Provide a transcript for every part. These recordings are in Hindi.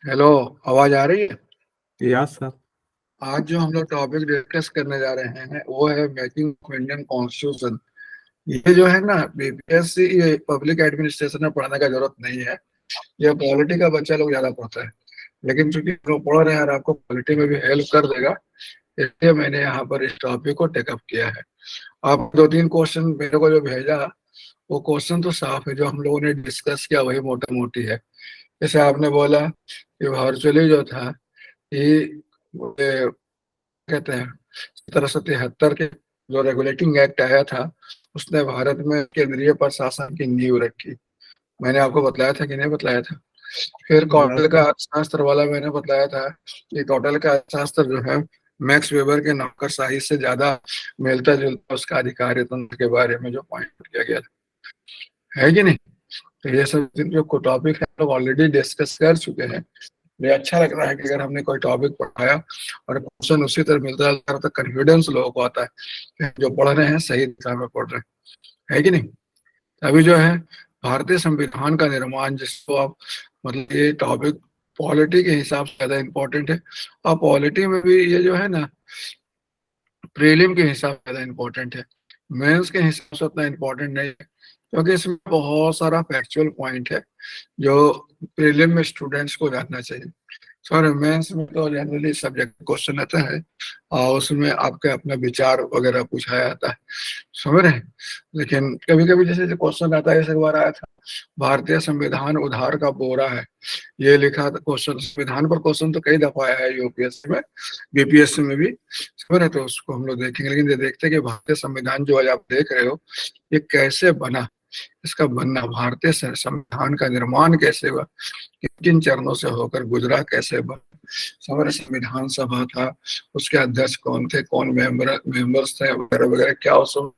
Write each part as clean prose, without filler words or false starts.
हेलो। आवाज आ रही है। Yes sir. आज जो हम लोग टॉपिक डिस्कस करने जा रहे हैं वो है मेकिंग ऑफ इंडियन कॉन्स्टिट्यूशन। ये जो है ना, बीपीएससी, ये पब्लिक एडमिनिस्ट्रेशन में पढ़ने का जरूरत नहीं है। ये पॉलिटी का बच्चा लोग ज्यादा पढ़ता है। लेकिन चूंकि जो पढ़ रहे हैं और आपको पॉलिटी में भी हेल्प कर देगा, इसलिए मैंने यहाँ पर इस टॉपिक को टेकअप किया है। आप दो तीन क्वेश्चन मेरे को जो भेजा, वो क्वेश्चन तो साफ है, जो हम लोगों ने डिस्कस किया वही मोटा मोटी है। जैसे आपने बोला कि वर्चुअली जो था, ये कहते हैं 1773 के जो रेगुलेटिंग एक्ट आया था, उसने भारत में केंद्रीय प्रशासन की नींव रखी। मैंने आपको बतलाया था कि नहीं बतलाया था। फिर यस कौटिल्य का सर। अर्थशास्त्र वाला मैंने बतलाया था कि कौटिल्य का अर्थशास्त्र जो है मैक्स वेबर के नौकरशाही से ज्यादा मिलता जुलता उसका अधिकार तंत्र के बारे में जो पॉइंट किया गया है कि नहीं। तो ये सब जो टॉपिक है लोग ऑलरेडी डिस्कस कर चुके हैं। मुझे अच्छा लग रहा है कि अगर हमने कोई टॉपिक पढ़ाया और क्वेश्चन उसी तरह मिलता है तो कॉन्फिडेंस लोगों को आता है कि जो पढ़ रहे हैं सही दिशा में पढ़ रहे हैं, है कि नहीं। अभी जो है भारतीय संविधान का निर्माण, जिसको आप मतलब ये टॉपिक पॉलिटी के हिसाब से ज्यादा इम्पोर्टेंट है। और पॉलिटी में भी ये जो है ना, प्रीलिम के हिसाब से ज्यादा इम्पोर्टेंट है, मेंस के हिसाब से उतना इम्पोर्टेंट नहीं है, क्योंकि इसमें बहुत सारा फैक्चुअल पॉइंट है जो प्रीलिम में स्टूडेंट्स को जानना चाहिए। सर मेंस में तो जनरली सब्जेक्ट क्वेश्चन आता है और उसमें आपके अपना विचार वगैरह पूछा जाता है, समझ रहे हैं। लेकिन कभी कभी जैसे जो क्वेश्चन आता है, इस एक बार आया था, भारतीय संविधान उधार का बोरा है, ये लिखा था क्वेश्चन। संविधान पर क्वेश्चन तो कई दफा आया है यूपीएससी में, बीपीएससी में भी, समझ रहे। तो उसको हम लोग देखेंगे, लेकिन ये देखते हैं कि भारतीय संविधान जो आज आप देख रहे हो, ये कैसे बना, इसका बनना, भारतीय संविधान का निर्माण कैसे हुआ, किन किन चरणों से होकर गुजरा, कैसे बना। हमारे संविधान सभा था, उसके अध्यक्ष कौन थे, कौन मेंबर्स थे, वगैरह वगैरह, क्या उसमें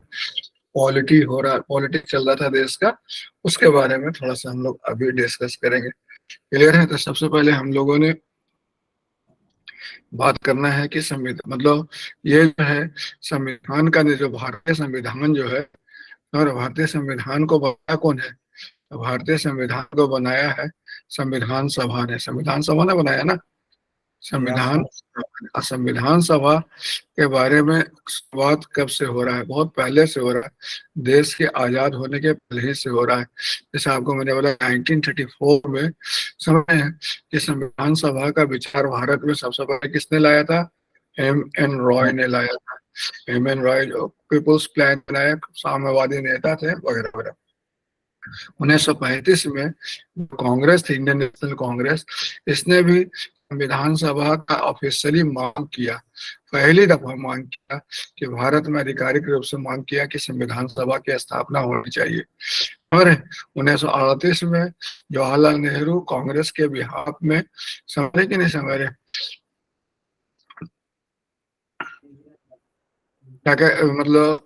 पॉलिटी हो रहा, पॉलिटिक्स चल रहा था देश का, उसके बारे में थोड़ा सा हम लोग अभी डिस्कस करेंगे। क्लियर है। तो सबसे पहले हम लोगों ने बात करना है कि संविधान मतलब ये जो है संविधान का, जो भारतीय संविधान जो है, और भारतीय संविधान को बनाया कौन है। तो भारतीय संविधान को बनाया है संविधान सभा ने, संविधान सभा ने बनाया ना। यस संविधान सर। संविधान सभा के बारे में बात कब से हो रहा है, बहुत पहले से हो रहा है, देश के आजाद होने के पहले ही से हो रहा है। जैसे आपको मैंने बोला 1934 में, समझे हैं कि संविधान सभा का विचार भारत में सबसे पहले किसने लाया था, एम एन रॉय ने लाया था। एम एन रॉय जो पीपुल्स प्लान बनाए, साम्यवादी नेता थे वगैरह वगैरह। 1935 में कांग्रेस थी, इंडियन नेशनल कांग्रेस, इसने भी संविधान सभा का ऑफिशियली मांग किया, पहली दफा मांग किया कि भारत में आधिकारिक रूप से मांग किया कि संविधान सभा की स्थापना होनी चाहिए। और 1938 में जवाहरलाल नेहरू कांग्रेस के बिहाफ में, समझे कि नहीं समझ रहे, क्या क्या मतलब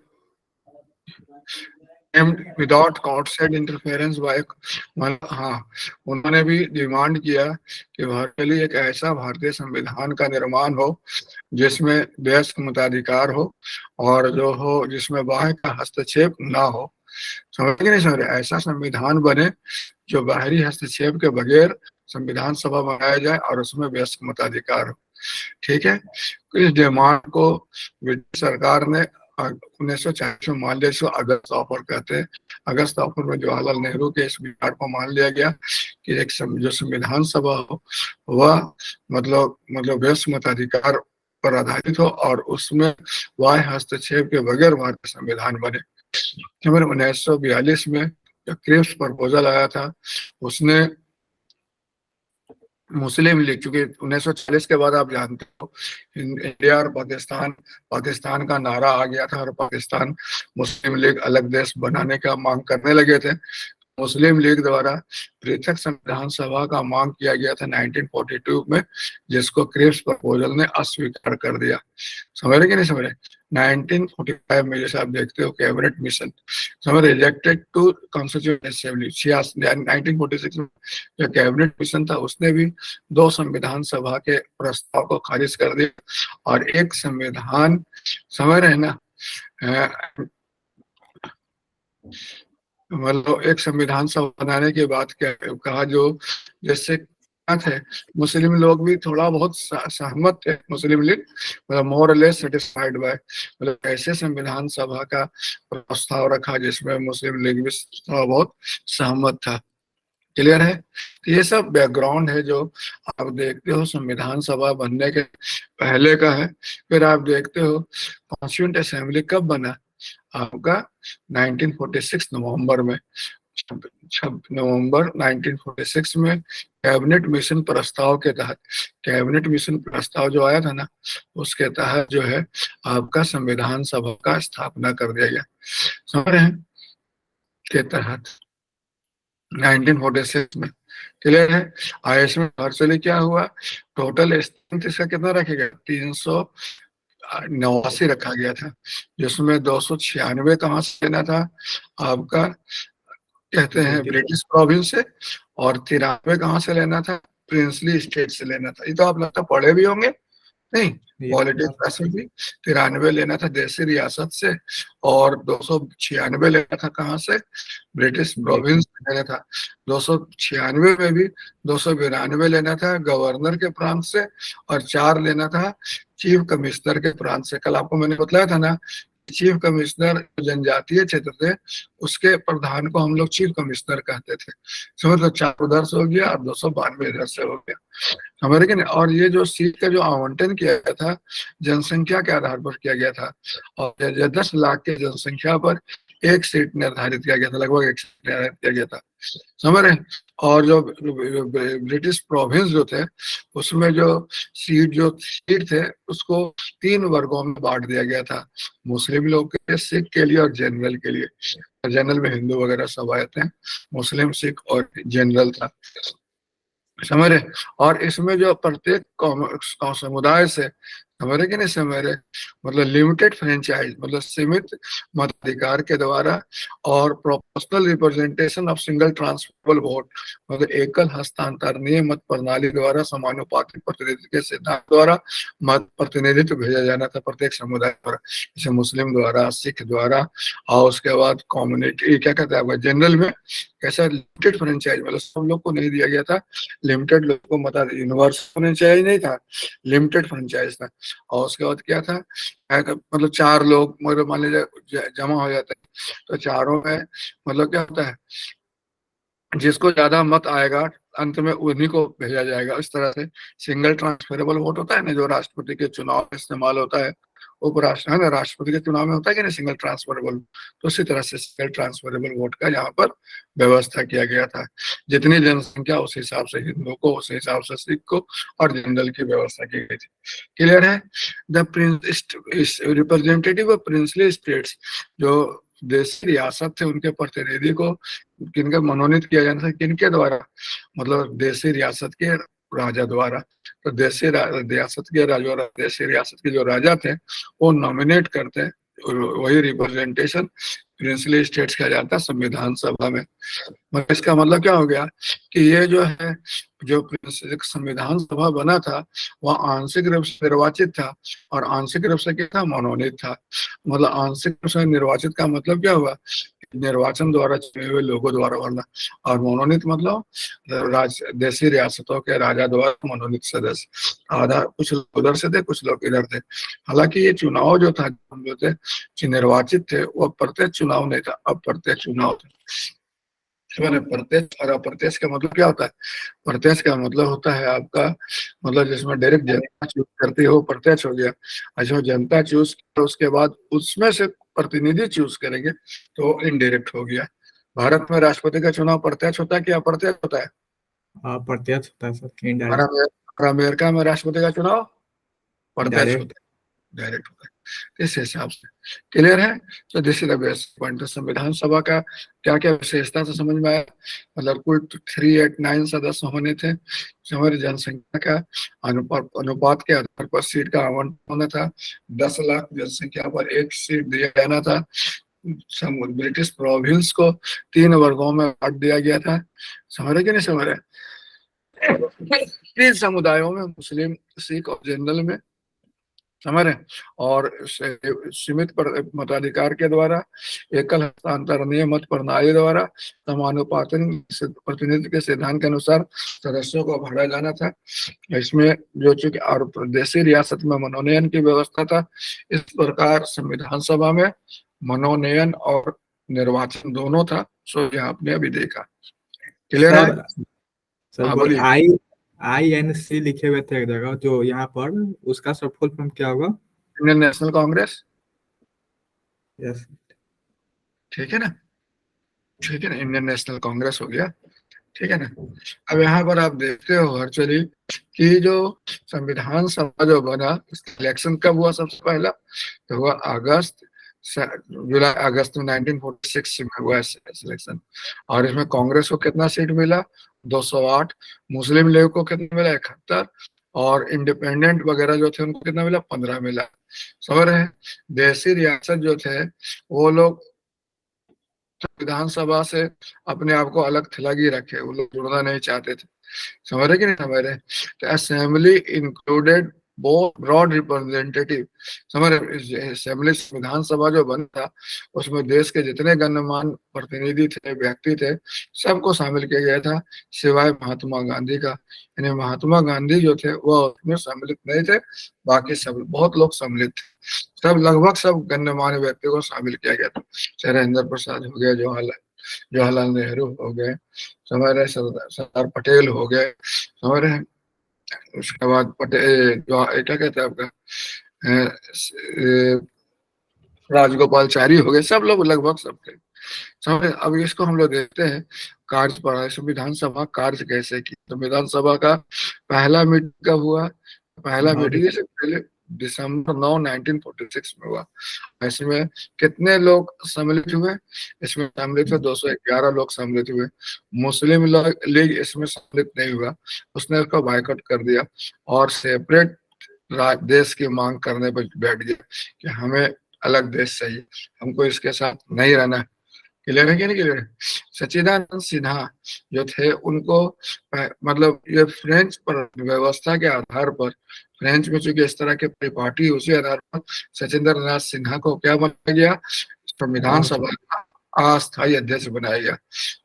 विदाउट आउटसाइड इंटरफेरेंस बाय, मतलब हाँ, उन्होंने भी डिमांड किया कि भारत के लिए एक ऐसा भारतीय संविधान का निर्माण हो जिसमें वयस्क मताधिकार हो, और जो हो जिसमें बाह्य का हस्तक्षेप ना हो। समझ के नहीं समझ रहे, ऐसा संविधान बने जो बाहरी हस्तक्षेप के बगैर संविधान सभा बनाया जाए और उसमें वयस्क मताधिकार हो। ठीक है। तो इस डिमांड को ब्रिटिश सरकार ने 1940 में मान लिया, इसको अगस्त ऑफर कहते हैं। अगस्त ऑफर में जवाहरलाल नेहरू के इस विचार को मान लिया गया कि एक जो संविधान सभा हो वह मतलब वयस्क मताधिकार पर आधारित हो और उसमें बाह्य हस्तक्षेप के बगैर भारतीय संविधान बने। 1942 में जो क्रिप्स प्रपोजल आया था, उसने मुस्लिम लीग, क्योंकि 1940 के बाद आप जानते हो इंडिया और पाकिस्तान, पाकिस्तान का नारा आ गया था और पाकिस्तान मुस्लिम लीग अलग देश बनाने का मांग करने लगे थे। मुस्लिम लीग द्वारा पृथक संविधान सभा का मांग किया गया था 1942 में, जिसको क्रिप्स प्रपोजल ने अस्वीकार कर दिया। समझ रहे कि नहीं समझ रहे। 1945 में जैसे आप देखते हो कैबिनेट मिशन, समझ रिजेक्टेड टू कॉन्स्टिट्यूशन असेंबली, 1946 में जो कैबिनेट मिशन था उसने भी दो संविधान सभा के प्रस्ताव को खारिज कर दिया और एक संविधान, समझ रहे ना, मतलब एक संविधान सभा बनाने के बाद क्या कहा, जो जैसे थे, मुस्लिम लोग भी थोड़ा बहुत सहमत थे, मुस्लिम लीग मतलब मोर लेस सेटिस्फाइड बाय, मतलब ऐसे संविधान सभा का प्रस्ताव रखा जिसमें मुस्लिम लीग भी थोड़ा बहुत सहमत था। क्लियर है? तो ये सब बैकग्राउंड है जो आप देखते हो संविधान सभा बनने के पहले का है। फिर आप देखते हो कॉन्स्टिट्यूंट असेंबली कब बना आपका, 1946 नवंबर में। 6 नवंबर 1946 में कैबिनेट मिशन प्रस्ताव के तहत, कैबिनेट मिशन प्रस्ताव जो आया था ना, उसके तहत जो है आपका संविधान सभा का स्थापना कर दिया गया। समझ रहे हैं? के तहत 1946 में। क्लियर है? आईएस में वर्चुअली क्या हुआ, टोटल स्ट्रेंथ इसका कितना रखा गया, 389 रखा गया था, जिसमें 296 कहाँ से लेना था आपका, कहते हैं ब्रिटिश प्रोविंस से, और 93 कहाँ से लेना था, प्रिंसली स्टेट से लेना था। ये तो आप लगता पढ़े भी होंगे, नहीं? पॉलिटिक्स में भी 93 लेना था देसी रियासत से, और 296 लेना था कहाँ से, ब्रिटिश प्रोविंस लेना था। 296 में भी 292 लेना था गवर्नर के प्रांत से, और 4 लेना था चीफ कमिश्नर के प्रांत से। कल आपको मैंने बताया था ना, चीफ कमिश्नर जनजातीय क्षेत्र थे, उसके प्रधान को हम लोग चीफ कमिश्नर कहते थे। समझ लो, 4 उधर से हो गया और 292 इधर से हो गया। समझ रहे? और ये जो सीट का जो आवंटन किया गया था जनसंख्या के आधार पर किया गया था, और 10 लाख के जनसंख्या पर एक सीट निर्धारित किया गया था, लगभग एक सीट निर्धारित किया गया था। समझ रहे? और जो ब्रिटिश प्रोविंस जो थे, उसमें जो सीट थे उसको 3 वर्गों में बांट दिया गया था, मुस्लिम लोग के लिए, सिख के लिए और जनरल के लिए। जनरल में हिंदू वगैरह सब आए थे, मुस्लिम, सिख और जनरल था। समझ रहे? और इसमें जो प्रत्येक समुदाय से, समझ रहे कि नहीं समझ रहे, मतलब लिमिटेड फ्रेंचाइज, मतलब सीमित मताधिकार के द्वारा, और proportional representation of single transferable vote, मतलब एकल हस्तांतरणीय मत प्रणाली द्वारा समानुपातिक प्रतिनिधित्व के सिद्धांत द्वारा मत प्रतिनिधित्व भेजा जाना था प्रत्येक समुदाय द्वारा, जैसे मुस्लिम द्वारा, सिख द्वारा, और उसके बाद कम्युनिटी क्या कहते हैं जनरल में कैसा लिमिटेड फ्रेंचाइज, मतलब सब लोग को नहीं दिया गया था, लिमिटेड लोगों को मत, यूनिवर्सल फ्रेंचाइज नहीं था, लिमिटेड फ्रेंचाइज था। और उसके बाद क्या था, मतलब 4 लोग मतलब मान लीजिए जमा हो जाते हैं, तो चारों में मतलब क्या होता है, जिसको ज्यादा मत आएगा अंत में उन्हीं को भेजा जाएगा। इस तरह से सिंगल ट्रांसफरेबल वोट होता है ना, जो राष्ट्रपति के चुनाव में इस्तेमाल होता है, उपराष्ट्र है ना, राष्ट्रपति के चुनाव में होता है कि नहीं सिंगल ट्रांसफरेबल, तो उसी तरह से सिंगल ट्रांसफरेबल वोट का यहाँ पर व्यवस्था किया गया था। जितनी जनसंख्या उस हिसाब से हिंदुओं को, उस हिसाब से सिख को, और जनरल की व्यवस्था की गई थी। क्लियर है? The representative of princely states, जो देशी रियासत थे, उनके प्रतिनिधि को किनका मनोनीत किया जाना था, किनके द्वारा, मतलब देशी रियासत के राजा द्वारा। तो देशी रियासत के राजा, देशी रियासत के जो राजा थे वो नॉमिनेट करते, वही रिप्रेजेंटेशन प्रिंसली स्टेट्स किया जाता संविधान सभा में। मगर इसका मतलब क्या हो गया कि ये जो है, जो संविधान सभा बना था वह आंशिक रूप से निर्वाचित था, और आंशिक रूप से क्या था, मनोनीत था। मतलब आंशिक रूप से निर्वाचित का मतलब क्या हुआ, निर्वाचन द्वारा चुने हुए लोगों द्वारा बनना, और मनोनीत मतलब देशी रियासतों के राजा द्वारा मनोनीत सदस्य। आधा कुछ लोग उधर से थे, कुछ लोग इधर थे। हालांकि ये चुनाव जो था, जो थे निर्वाचित थे, वो प्रत्यक्ष चुनाव नहीं था, अप्रत्यक्ष चुनाव था। प्रत्यक्ष और अप्रत्यक्ष का मतलब क्या होता है, प्रत्यक्ष का मतलब होता है आपका, मतलब जिसमें डायरेक्ट जनता चूज करती है वो प्रत्यक्ष हो गया। अच्छा, जनता चूज उसके बाद उसमें से प्रतिनिधि चूज करेंगे तो इनडायरेक्ट हो गया। भारत में राष्ट्रपति का चुनाव प्रत्यक्ष होता है कि अप्रत्यक्ष होता है? प्रत्यक्ष होता है सर, और इनडायरेक्ट। अमेरिका में राष्ट्रपति का चुनाव प्रत्यक्ष डायरेक्ट। होता है, डायरेक्ट होता है। इस हिसाब से क्लियर है? तो this is the best point. संविधान सभा का क्या क्या विशेषता से समझ में आया, मतलब कुल 389 सदस्य होने थे। हमारी जनसंख्या का अनुपात के आधार पर सीट का आवंटन होना था। 10 लाख जनसंख्या पर एक सीट दिया जाना था। ब्रिटिश प्रोविंस को 3 वर्गों में बांट दिया गया था। समझ रहे कि नहीं समझ रहे? 3 समुदायों में, मुस्लिम, सिख और जनरल में समझ रहे हैं? और सीमित मताधिकार के द्वारा, एकल हस्तांतरणीय मत प्रणाली द्वारा, समानुपातिक प्रतिनिधित्व के सिद्धांत के अनुसार सदस्यों को भरा जाना था। इसमें जो चूंकि और देशी रियासत में मनोनयन की व्यवस्था था, इस प्रकार संविधान सभा में मनोनयन और निर्वाचन दोनों था। सो यह आपने अभी देखा। क्लियर है? सर सर हाँ बोल बोलिए। INC लिखे हुए थे एक जगह, जो यहाँ पर उसका सब फुल फॉर्म क्या होगा? Indian national Congress. यस। ठीक है ना? ठीक है ना, इंडियन नेशनल कांग्रेस हो गया। ठीक है ना? अब यहाँ पर आप देखते हो वर्चुअली कि जो संविधान सभा जो बना, इसका इलेक्शन कब हुआ सबसे पहला? तो हुआ जुलाई अगस्त में 1946 में हुआ सिलेक्शन। और इसमें कांग्रेस को कितना सीट मिला? 208। मुस्लिम लीग को कितना मिला? 71। और इंडिपेंडेंट वगैरह जो थे उनको कितना मिला? 15 मिला। समझ रहे हैं? देशी रियासत जो थे वो लोग विधानसभा से अपने आप को अलग थलग ही रखे, वो लोग जुड़ना नहीं चाहते थे। समझ रहे कि नहीं समझ रहे? तो असेंबली इंक्लूडेड बहुत ब्रॉड रिप्रेजेंटेटिव। समझ रहे? असेंबली विधानसभा जो बना था उसमें देश के जितने गणमान्य प्रतिनिधि थे, व्यक्ति थे, सबको शामिल किया गया था, सिवाय महात्मा गांधी का। यानी महात्मा गांधी जो थे वो उसमें सम्मिलित नहीं थे, बाकी सब बहुत लोग सम्मिलित थे। सब लगभग सब गणमान्य व्यक्तियों को शामिल किया गया था। चाहे राजेंद्र प्रसाद हो गया, जवाहरलाल नेहरू हो गए, समझ रहे, सरदार पटेल हो गए, समझ रहे हैं। उसके बाद पटेल जो क्या कहते हैं आपका राजगोपालचारी हो गए, सब लोग लगभग सब थे। समझ रहे? अब इसको हम लोग देखते हैं कार्य पर। संविधान सभा कार्य कैसे की? संविधान सभा का पहला मीटिंग कब हुआ? पहला नौ मीटिंग इससे पहले दिसंबर 9 1946 में हुआ। इसमें कितने लोग सम्मिलित हुए? इसमें सम्मिलित हुए 211 लोग सम्मिलित हुए। मुस्लिम लीग इसमें सम्मिलित नहीं हुआ, उसने उसको बायकॉट कर दिया और सेपरेट देश की मांग करने पर बैठ गया कि हमें अलग देश चाहिए, हमको इसके साथ नहीं रहना है। क्लियर है कि नहीं क्लियर है? सच्चिदानंद सिन्हा जो थे उनको मतलब ये फ्रेंच पर व्यवस्था के आधार पर, फ्रेंच में चूंकि इस तरह के परिपाटी, उसी आधार पर सचिंद्र नाथ सिन्हा को क्या बनाया गया? संविधान सभा का अस्थायी अध्यक्ष बनाया गया।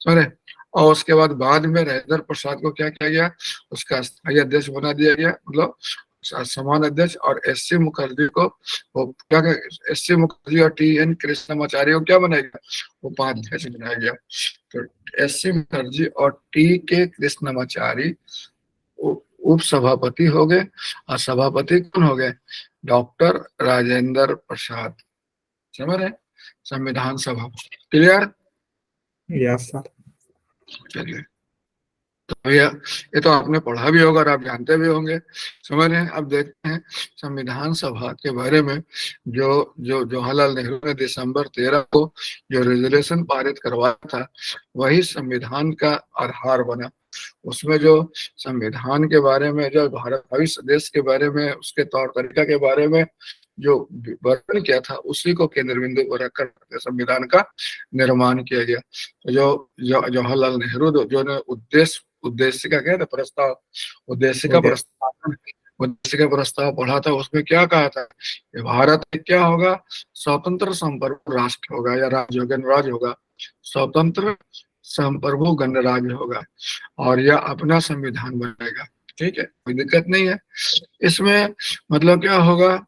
समझे? और उसके बाद में राजेंद्र प्रसाद को क्या किया गया? उसका अस्थायी अध्यक्ष बना दिया गया, मतलब समान अध्यक्ष। और एस.सी. मुखर्जी को वो क्या, एस.सी. मुखर्जी और टी.एन. कृष्णमाचार्य को क्या बनाया गया? उपाध्यक्ष बनाया गया। तो एस.सी. मुखर्जी और टी.के. कृष्णमाचारी उप सभापति हो गए, और सभापति कौन हो गए? डॉक्टर राजेंद्र प्रसाद। समझ रहे? संविधान सभा। क्लियर? Yes sir. चलिए, तो भैया ये तो आपने पढ़ा भी होगा और आप जानते भी होंगे। समझ रहे हैं? अब देखते हैं संविधान सभा के बारे में। जो जो जवाहरलाल नेहरू ने दिसंबर 13 को जो रेजोल्यूशन पारित करवाया था, वही संविधान का आधार बना। उसमें जो संविधान के बारे में, जो भारत भविष्य देश के बारे में, उसके तौर तरीका के बारे में जो वर्णन किया था, उसी को केंद्र बिंदु पर रखकर संविधान का निर्माण किया गया। तो जवाहरलाल नेहरू जो ने उद्देश्य का क्या था? प्रस्ताव, उद्देश्य का प्रस्ताव, उद्देश्य का प्रस्ताव पढ़ा था। उसमें क्या कहा था कि भारत क्या होगा? स्वतंत्र संप्रभु राष्ट्र होगा, या गणराज्य होगा। स्वतंत्र संप्रभु गणराज्य होगा और यह अपना संविधान बनाएगा। ठीक है, कोई दिक्कत नहीं है इसमें। मतलब क्या होगा?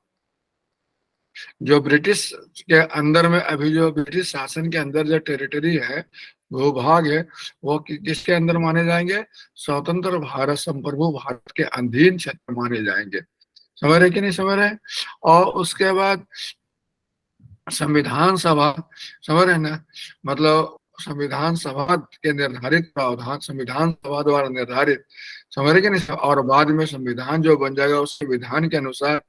जो ब्रिटिश के अंदर में, अभी जो ब्रिटिश शासन के अंदर जो टेरिटरी है, भूभाग है, वो किसके अंदर माने जाएंगे? स्वतंत्र भारत, संप्रभु भारत के अधीन क्षेत्र माने जाएंगे। समझ रहे कि नहीं समझ रहे? और उसके बाद संविधान सभा, समझ रहे ना, मतलब संविधान सभा के निर्धारित प्रावधान संविधान सभा द्वारा निर्धारित, समझ रहे कि नहीं? और बाद में संविधान जो बन जाएगा उस संविधान के अनुसार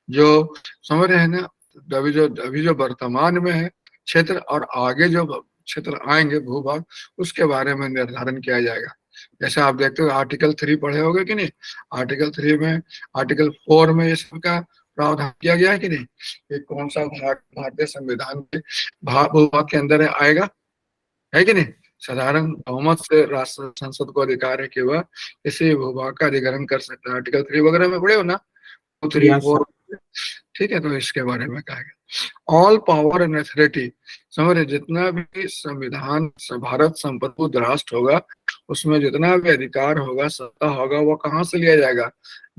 जो, समझ रहे हैं ना, अभी जो वर्तमान में है क्षेत्र और आगे जो क्षेत्र आएंगे, भूभाग, उसके बारे में निर्धारण किया जाएगा। जैसे आप देखते हो आर्टिकल 3 पढ़े होगे कि नहीं? आर्टिकल 3 में, आर्टिकल 4 में इसका प्रावधान किया गया है कि नहीं? कि कौन सा भाग भारतीय संविधान के भूभाग के अंदर आएगा, है कि नहीं? साधारण बहुमत से राष्ट्र संसद को अधिकार है कि वह किसी भूभाग का अधिग्रहण कर सकता है। आर्टिकल 3 वगैरह में पढ़े हो ना? 2, 3, यस 4, सर। ठीक है, तो इसके बारे में कहा गया ऑल पावर एंड अथॉरिटी। समझ रहे, जितना भी संविधान भारत संप्रभु राष्ट्र होगा, उसमें जितना भी अधिकार होगा, सत्ता होगा, वो कहाँ से लिया जाएगा?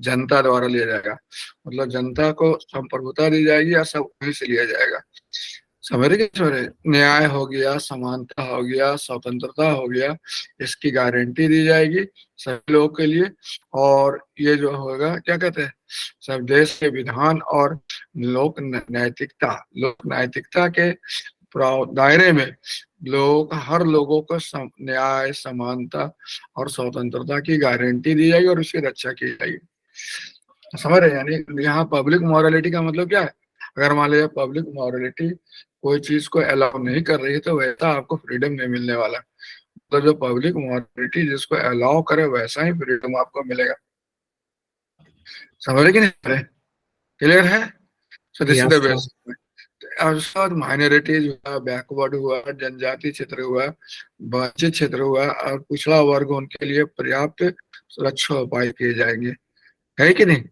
जनता द्वारा लिया जाएगा। मतलब जनता को संप्रभुता दी जाएगी या सब वहीं से लिया जाएगा। समझ रहे कि समझ रहे? न्याय हो गया, समानता हो गया, स्वतंत्रता हो गया, इसकी गारंटी दी जाएगी सभी लोगों के लिए। और ये जो होगा क्या कहते हैं, सब देश के विधान और लोक नैतिकता के दायरे में लोग, हर लोगों को न्याय, समानता और स्वतंत्रता की गारंटी दी जाएगी और उसकी रक्षा की जाएगी। समझ रहे? यानी यहाँ पब्लिक मॉरलिटी का मतलब क्या है? अगर मान लिया पब्लिक मॉरलिटी कोई चीज को अलाउ नहीं कर रही है, तो वैसा आपको फ्रीडम नहीं मिलने वाला। तो जो पब्लिक मॉरलिटी जिसको अलाउ करे, वैसा ही फ्रीडम आपको मिलेगा। समझ रहे कि नहीं? क्लियर है? So this is the yes sir. Basic. और उसके बाद माइनॉरिटीज हुआ, बैकवर्ड हुआ, जनजाति क्षेत्र हुआ, वंचित क्षेत्र हुआ और पिछड़ा वर्ग, उनके लिए पर्याप्त सुरक्षा उपाय किए जाएंगे। है कि नहीं?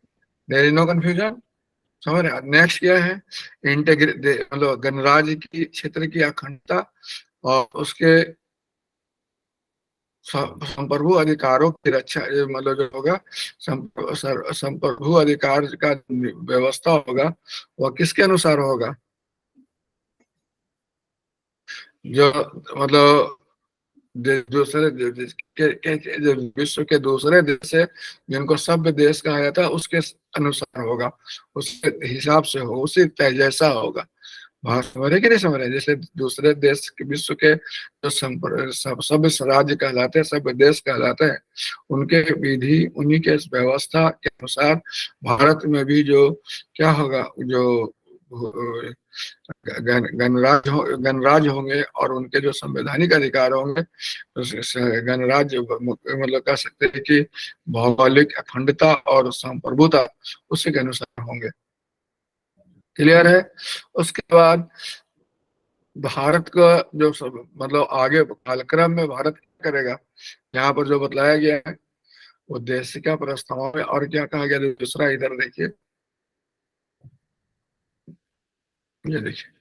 There is no confusion. समझ रहे? नेक्स्ट क्या है? मतलब गणराज्य की क्षेत्र की अखंडता और उसके संप्रभु अधिकारों की रक्षा। मतलब जो होगा संप्रभु अधिकार का व्यवस्था होगा, वह किसके अनुसार होगा? जो मतलब दूसरे जो विश्व के दूसरे देश है, जिनको सभ्य देश कहा जाता है, उसके अनुसार होगा, उसके हिसाब से हो, उसी जैसा होगा। बात समझ रहे कि नहीं समझ रहे? जैसे दूसरे देश के, विश्व के जो सभ्य राज्य कहलाते हैं, सभ्य देश कहलाते हैं, उनके विधि, उन्हीं के व्यवस्था के अनुसार भारत में भी जो क्या होगा, जो गणराज्य होंगे और उनके जो संवैधानिक अधिकार होंगे, गणराज्य मतलब कह सकते हैं कि भौगोलिक अखंडता और संप्रभुता उसी के अनुसार होंगे। क्लियर है? उसके बाद भारत का जो मतलब आगे कालक्रम में भारत क्या करेगा, यहाँ पर जो बतलाया गया है उद्देशिका प्रस्ताव में, और क्या कहा गया दूसरा, इधर देखिए, ये देखिए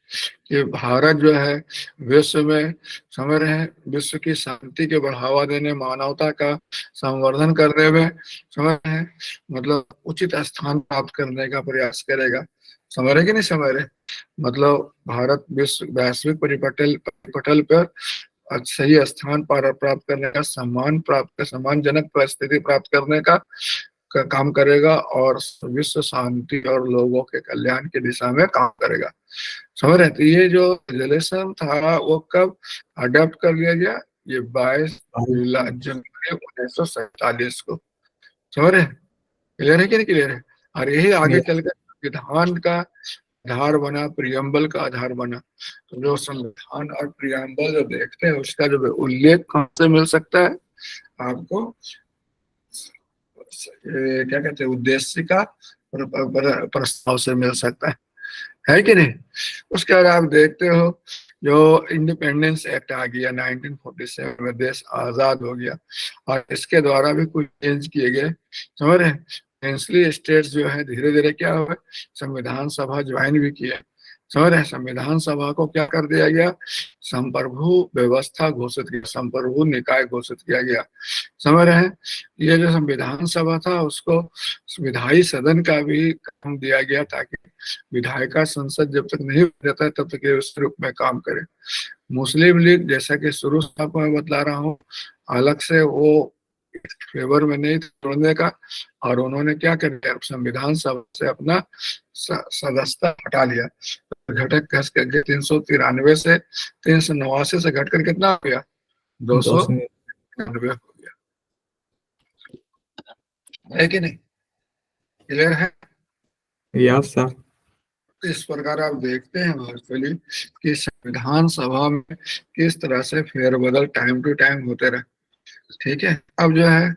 कि भारत जो है विश्व में, समझ रहे हैं, विश्व की शांति के बढ़ावा देने, मानवता का संवर्धन करने में, समझ रहे हैं, मतलब उचित स्थान प्राप्त करने का प्रयास करेगा। समझ रहे कि नहीं समझ रहे? मतलब भारत विश्व वैश्विक परिपटल पटल पर सही स्थान पर प्राप्त करने का, सम्मानजनक परिस्थिति प्राप्त करने का काम करेगा और विश्व शांति और लोगों के कल्याण की दिशा में काम करेगा। समझ रहे? तो ये जो रिलेशन था वो कब अडॉप्ट कर लिया गया? ये 22 जनवरी 1947 को। समझ रहे? क्लियर है कि नहीं क्लियर है? और यही आगे चलकर संविधान का आधार बना, प्रियम्बल का आधार बना। तो जो संविधान और प्रियम्बल जो देखते हैं, उसका जो उल्लेख कहाँ से मिल सकता है आपको? क्या कहते हैं, उद्देश्य का प्रस्ताव से मिल सकता है कि नहीं? उसके बाद आप देखते हो जो इंडिपेंडेंस एक्ट आ गया 1947 में, देश आजाद हो गया और इसके द्वारा भी कुछ चेंज किए गए। समझ रहे हैं? प्रिंसली स्टेट्स जो है धीरे धीरे क्या हुआ, संविधान सभा ज्वाइन भी किया। समझ रहे हैं? संविधान सभा को क्या कर दिया गया, संप्रभु व्यवस्था घोषित किया, संप्रभु निकाय घोषित किया गया। समझ रहे हैं? ये जो संविधान सभा था, उसको विधायी सदन का भी काम दिया गया, ताकि विधायिका संसद जब तक नहीं हो जाता है तब तक ये उस रूप में काम करे। मुस्लिम लीग, जैसा कि शुरू से आपको मैं बतला रहा हूँ, अलग से वो फेवर में नहीं तोड़ने का, और उन्होंने क्या कर दिया, संविधान सभा से अपना सदस्यता हटा लिया। घटक घस करके 393 से 389 से घटकर कितना हो गया, 299 हो गया। है कि नहीं? क्लियर है? Yes sir. इस प्रकार आप देखते हैं वर्चुअली कि संविधान सभा में किस तरह से फेरबदल टाइम टू टाइम होते रहे। ठीक है? अब जो है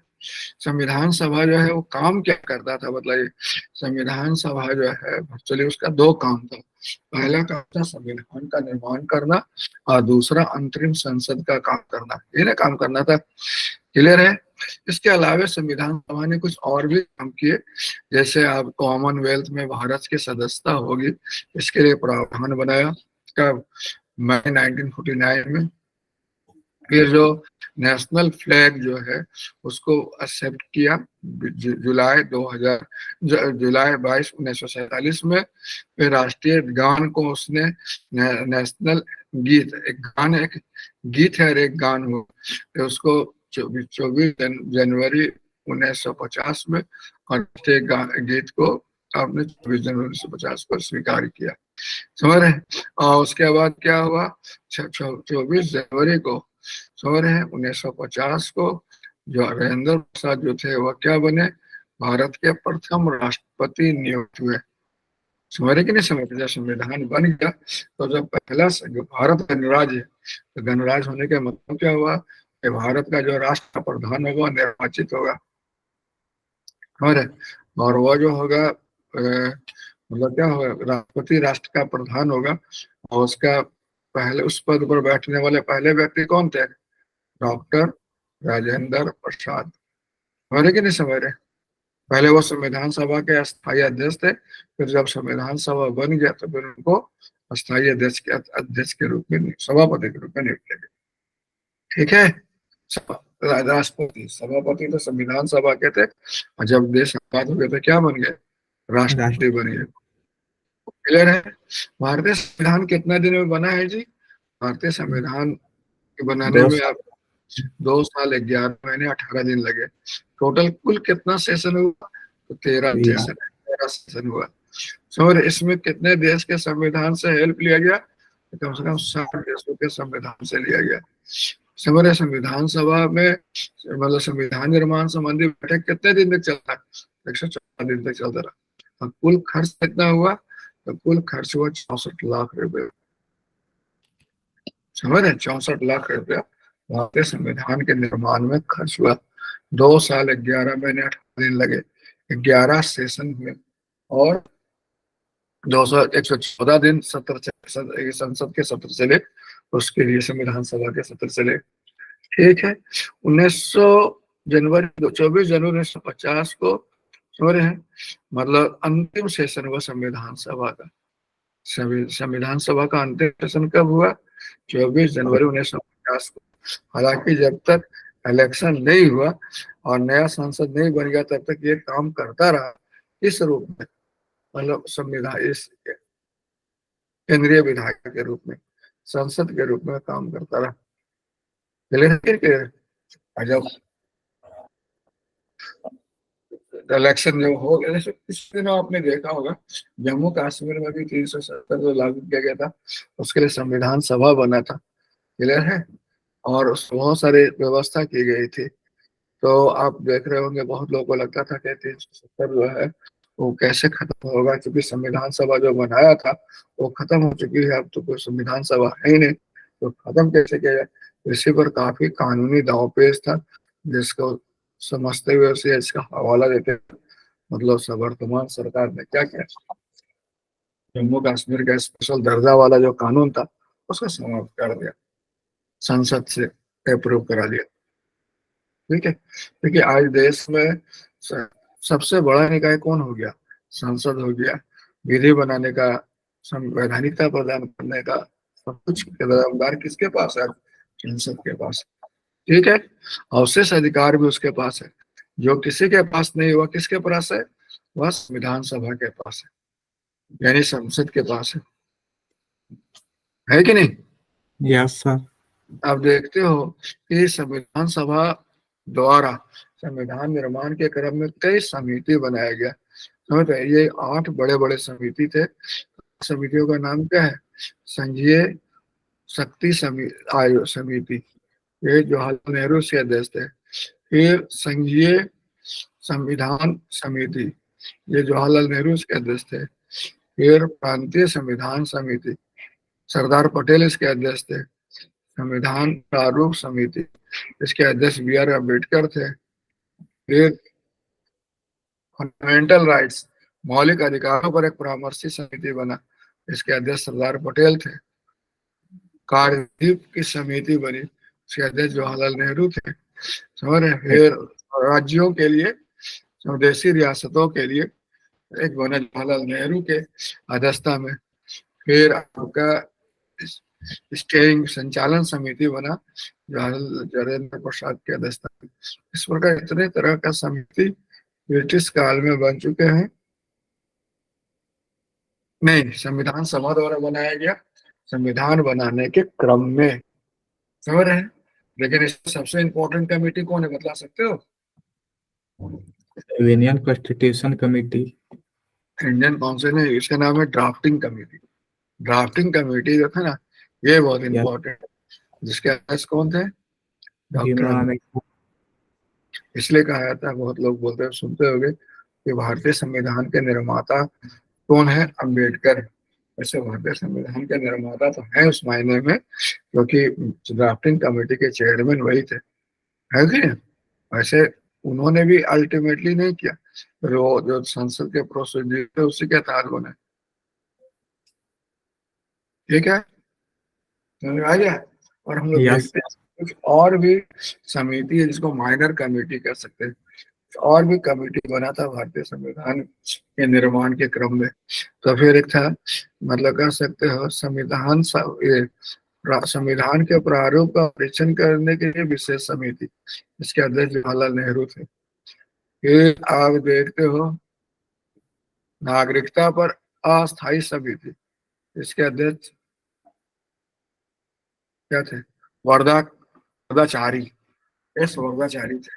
संविधान सभा जो है वो काम क्या करता था, बताइए। संविधान सभा जो है एक्चुअली उसका दो काम था। पहला काम था संविधान का निर्माण करना और दूसरा अंतरिम संसद का काम करना। ये ना काम करना था क्लियर है। इसके अलावा संविधान सभा ने कुछ और भी काम किए, जैसे आप कॉमनवेल्थ में भारत की सदस्यता होगी, इसके लिए प्रावधान बनाया कब, मई 1949 में। फिर जो नेशनल फ्लैग जो है उसको एक्सेप्ट किया जुलाई 2000, जुलाई 22 1947 में। फिर राष्ट्रीय गान को उसने नेशनल गीत, एक गान, एक गीत है और एक गान हो, तो उसको 24 जनवरी 1950 में राष्ट्रीय गीत को आपने 24 जनवरी 1950 पर स्वीकार किया, समझ रहे हैं। और उसके बाद क्या हुआ, 24 जनवरी को समझ रहे हैं 1950 को जो राजेंद्र प्रसाद जो थे वह क्या बने, भारत के प्रथम राष्ट्रपति नियुक्त हुए, समझ रहे कि नहीं समझ रहे। जब संविधान बन गया तो जब पहला भारत गणराज्य है, तो गणराज्य होने का मतलब क्या हुआ कि भारत का जो राष्ट्र प्रधान होगा निर्वाचित होगा, समझ रहे। और वह जो होगा मतलब क्या होगा, राष्ट्रपति राष्ट्र का प्रधान होगा, और उसका पहले उस पद पर बैठने वाले पहले व्यक्ति कौन थे, डॉक्टर राजेंद्र प्रसाद, समझ रहे कि नहीं समझ रहे। पहले वो संविधान सभा के अस्थायी अध्यक्ष थे, फिर जब संविधान सभा बन गया तो फिर उनको अस्थायी अध्यक्ष के रूप में, सभापति के रूप में नियुक्त किया गया, ठीक है। राष्ट्रपति, सभापति तो संविधान सभा के थे, और जब देश आजाद हो गए तो क्या बन गए, राष्ट्रपति बन गए, क्लियर है। भारतीय संविधान कितने दिन में बना है जी, भारतीय संविधान के बनाने में आप 2 साल 11 महीने 18 दिन लगे। टोटल कुल कितना सेशन हुआ, तो 13 सेशन हुआ। समझ, इसमें कितने देश के संविधान से हेल्प लिया गया, तो कम से कम 60 देशों के संविधान से लिया गया। समझ रहे, संविधान सभा में मतलब संविधान निर्माण संबंधी बैठक कितने दिन तक चलता है, 114 दिन तक चलता रहा। और कुल खर्च कितना हुआ, तो कुल खर्च हुआ 64 लाख रुपए, समझ रहे, 64 लाख रुपया भारतीय संविधान के निर्माण में खर्च हुआ। 2 साल 11 महीने 18 दिन लगे, 11 सेशन हुए, और 114 दिन सत्र संसद के सत्र चले, उसके लिए संविधान सभा के सत्र चले, ठीक है। 24 जनवरी 1950 को हो रहे हैं, मतलब अंतिम सेशन हुआ संविधान सभा का। संविधान सभा का अंतिम सेशन कब हुआ, 24 जनवरी 1950 को। हालांकि जब तक इलेक्शन नहीं हुआ और नया संसद नहीं बन गया तब तक ये काम करता रहा इस रूप में, मतलब संविधान इस केंद्रीय विधायक के रूप में, संसद के रूप में काम करता रहा। जब इलेक्शन जो हो गया, जैसे इस दिनों आपने देखा होगा जम्मू कश्मीर में भी 370 जो लागू किया गया था, उसके लिए संविधान सभा बना था, क्लियर है, और बहुत सारी व्यवस्था की गई थी। तो आप देख रहे होंगे बहुत लोगों को लगता था कि 370 जो है वो कैसे खत्म होगा, क्योंकि संविधान सभा जो बनाया था वो खत्म हो चुकी है, अब तो कोई संविधान सभा है ही नहीं, तो खत्म कैसे किया जाए। इसी पर काफी कानूनी दांवपेच था, जिसको समझते हुए उसे इसका हवाला देते, मतलब वर्तमान सरकार ने क्या किया, जम्मू कश्मीर का स्पेशल दर्जा वाला जो कानून था उसका समाप्त कर दिया, संसद से अप्रूव करा दिया, ठीक है। क्योंकि आज देश में सबसे बड़ा निकाय कौन हो गया, संसद हो गया। विधि बनाने का, संवैधानिकता प्रदान करने का सब कुछ जिम्मेदार किसके पास है, संसद के पास, ठीक है। अवशेष अधिकार भी उसके पास है, जो किसी के पास नहीं हुआ, किसके पास है, वह संविधान सभा के पास है, यानी संसद के पास है कि नहीं। Yes sir. आप देखते हो कि संविधान सभा द्वारा संविधान निर्माण के क्रम में कई समिति बनाया गया, समझ रहे, ये 8 बड़े बड़े समिति थे। समितियों का नाम क्या है, संघीय शक्ति आयोग समिति, ये जवाहरलाल नेहरू के अध्यक्ष थे। फिर संघीय संविधान समिति, ये जवाहरलाल नेहरू के अध्यक्ष थे। फिर प्रांतीय संविधान समिति, सरदार पटेल इसके अध्यक्ष थे। संविधान प्रारूप समिति, इसके अध्यक्ष BR अम्बेडकर थे। फिर फंडामेंटल राइट्स, मौलिक अधिकारों पर एक परामर्शी समिति बना, इसके अध्यक्ष सरदार पटेल थे। कार्यदीप की समिति बनी, इसके अध्यक्ष जवाहरलाल नेहरू थे। समझ रहे हैं? फिर राज्यों के लिए, स्वदेशी रियासतों के लिए एक बना जवाहरलाल नेहरू के अध्यक्षता में। फिर आपका स्टेयरिंग संचालन समिति बना जवाहर प्रसाद के अध्यक्षता में। इस प्रकार इतने तरह का समिति ब्रिटिश काल में बन चुके हैं। नहीं, संविधान सभा द्वारा बनाया गया, संविधान बनाने के क्रम में, समझ रहे हैं? लेकिन इसमें सबसे इम्पोर्टेंट कमेटी कौन है, बता सकते हो? Union constitution committee. Indian council है, इसका नाम है ड्राफ्टिंग कमेटी। ड्राफ्टिंग कमेटी जो था ना, ये बहुत या इंपॉर्टेंट, जिसके अध्यक्ष कौन थे? डॉक्टर भीमराव अम्बेडकर। इसलिए कहा जाता है, बहुत लोग बोलते हैं, सुनते होंगे कि भारतीय संविधान के निर्माता कौन है? अम्बेडकर। वैसे भारतीय संविधान के निर्माता तो है उस मायने में, क्योंकि ड्राफ्टिंग कमेटी के चेयरमैन वही थे, है कि नहीं? वैसे उन्होंने भी अल्टीमेटली नहीं किया, वो जो संसद के प्रोसीजर थे उसी के तहत बने। ठीक है, समझ आ गया? और हम लोग यस। देखते हैं कुछ और भी समिति है जिसको माइनर कमेटी कह सकते हैं। और भी कमेटी बना था भारतीय संविधान के निर्माण के क्रम में। तो फिर एक था, मतलब कह सकते हो संविधान के प्रारूप का परीक्षण करने के लिए विशेष समिति, इसके अध्यक्ष जवाहरलाल नेहरू थे। फिर आप देखते हो नागरिकता पर अस्थायी समिति, इसके अध्यक्ष क्या थे? वर्धा वर्धाचारी, एस वर्धाचारी थे।